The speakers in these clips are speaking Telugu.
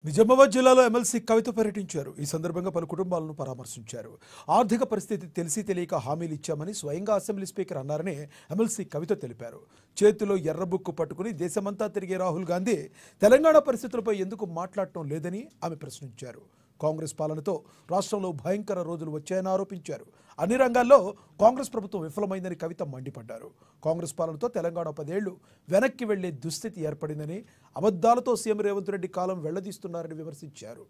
నిజామాబాద్ జిల్లాలో ఎమ్మెల్సీ కవిత పర్యటించారు. ఈ సందర్భంగా పలు కుటుంబాలను పరామర్శించారు. ఆర్థిక పరిస్థితి తెలిసి తెలియక హామీలు ఇచ్చామని స్వయంగా అసెంబ్లీ స్పీకర్ అన్నారని ఎమ్మెల్సీ కవిత తెలిపారు. చేతిలో ఎర్రబుక్కు పట్టుకుని దేశమంతా తిరిగే రాహుల్ గాంధీ తెలంగాణ పరిస్థితులపై ఎందుకు మాట్లాడటం లేదని ఆమె ప్రశ్నించారు. కాంగ్రెస్ పాలనతో రాష్ట్రంలో భయంకర రోజులు వచ్చాయని ఆరోపించారు. అన్ని రంగాల్లో కాంగ్రెస్ ప్రభుత్వం విఫలమైందని కవిత మండిపడ్డారు. కాంగ్రెస్ పాలనతో తెలంగాణ 10 ఏళ్లు వెనక్కి వెళ్లే దుస్థితి ఏర్పడిందని, అబద్ధాలతో సీఎం రేవంత్ రెడ్డి కాలం వెళ్లదీస్తున్నారని విమర్శించారు.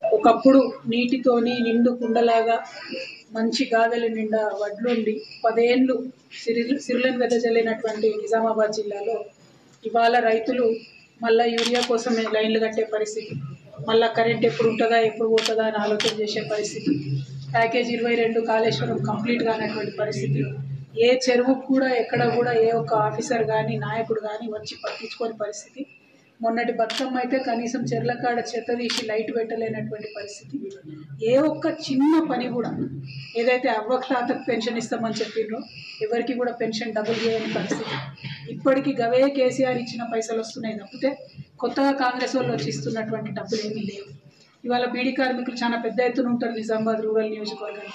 ఒకప్పుడు నీటితోని నిండు కుండలాగా మంచి గాదెల నిండా వడ్లుండి 10 ఏళ్ళు సిరులను వెదజల్లినటువంటి నిజామాబాద్ జిల్లాలో ఇవాళ రైతులు మళ్ళా యూరియా కోసం లైన్లు కట్టే పరిస్థితి, మళ్ళా కరెంట్ ఎప్పుడు ఉంటుందా ఎప్పుడు పోతుందా అని ఆలోచన చేసే పరిస్థితి, ప్యాకేజ్ 22 కాళేశ్వరం కంప్లీట్ కానటువంటి పరిస్థితి, ఏ చెరువుకు కూడా ఎక్కడ కూడా ఏ ఒక్క ఆఫీసర్ కానీ నాయకుడు కానీ వచ్చి పట్టించుకోని పరిస్థితి, మొన్నటి బతుకమ్మ అయితే కనీసం చెర్లకాడ చెత్త తీసి లైట్ పెట్టలేనటువంటి పరిస్థితి, ఏ ఒక్క చిన్న పని కూడా ఏదైతే అవ్వకు తాతకు పెన్షన్ ఇస్తామని చెప్పిండ్రో ఎవరికి కూడా పెన్షన్ డబుల్ చేయని పరిస్థితి, ఇప్పటికీ గవే కేసీఆర్ ఇచ్చిన పైసలు వస్తున్నాయి తప్పితే కొత్తగా కాంగ్రెస్ వాళ్ళు వచ్చి ఇస్తున్నటువంటి డబ్బులు ఏమీ లేవు. ఇవాళ బీడీ కార్మికులు చాలా పెద్ద ఎత్తున ఉంటారు నిజామాబాద్ రూరల్ నియోజకవర్గంలో,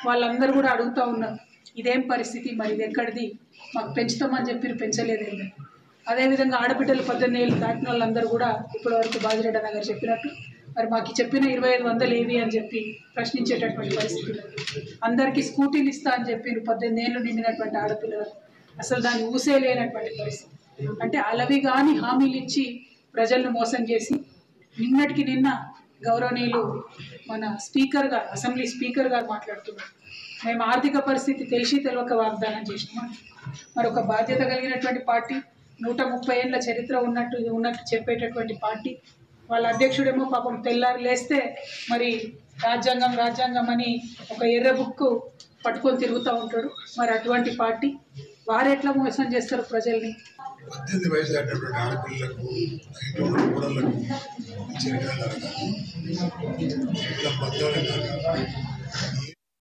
వాళ్ళందరూ కూడా అడుగుతూ ఉన్నారు ఇదేం పరిస్థితి, మరి ఇది ఎక్కడిది, మాకు పెంచుతామని చెప్పి పెంచలేదేంటి. అదేవిధంగా ఆడబిడ్డలు 18 ఏళ్ళు దాటిన వాళ్ళందరూ కూడా ఇప్పటివరకు బాజిరెడ్డి నగర్ చెప్పినట్టు మరి మాకు చెప్పిన 2500 ఏవి అని చెప్పి ప్రశ్నించేటటువంటి పరిస్థితులు, అందరికీ స్కూటీలు ఇస్తా అని చెప్పి 18 ఏళ్ళు నిండినటువంటి ఆడపిల్లలు అసలు దాన్ని ఊసే లేనటువంటి పరిస్థితి. అంటే అలవి కానీ హామీలు ఇచ్చి ప్రజలను మోసం చేసి నిన్నటికి నిన్న గౌరవనీయులు మన స్పీకర్ గారు అసెంబ్లీ స్పీకర్ గారు మాట్లాడుతున్నారు మేము ఆర్థిక పరిస్థితి తెలిసి తెలియక వాగ్దానం చేసినాం. మరి ఒక బాధ్యత కలిగినటువంటి పార్టీ, 130 ఏళ్ళ చరిత్ర ఉన్నట్టు చెప్పేటటువంటి పార్టీ, వాళ్ళ అధ్యక్షుడేమో పాపం తెల్లారి లేస్తే మరి రాజ్యాంగం అని ఒక ఎర్ర బుక్ పట్టుకొని తిరుగుతూ ఉంటాడు. మరి అటువంటి పార్టీ వారు ఎట్లా మోసం చేస్తారు ప్రజల్ని? 18 వయసు దాటినటువంటి ఆడపిల్లలకు ఇంట్లో ఉన్న కూరలకు చిరకాయలకు ఇలా బద్దాలు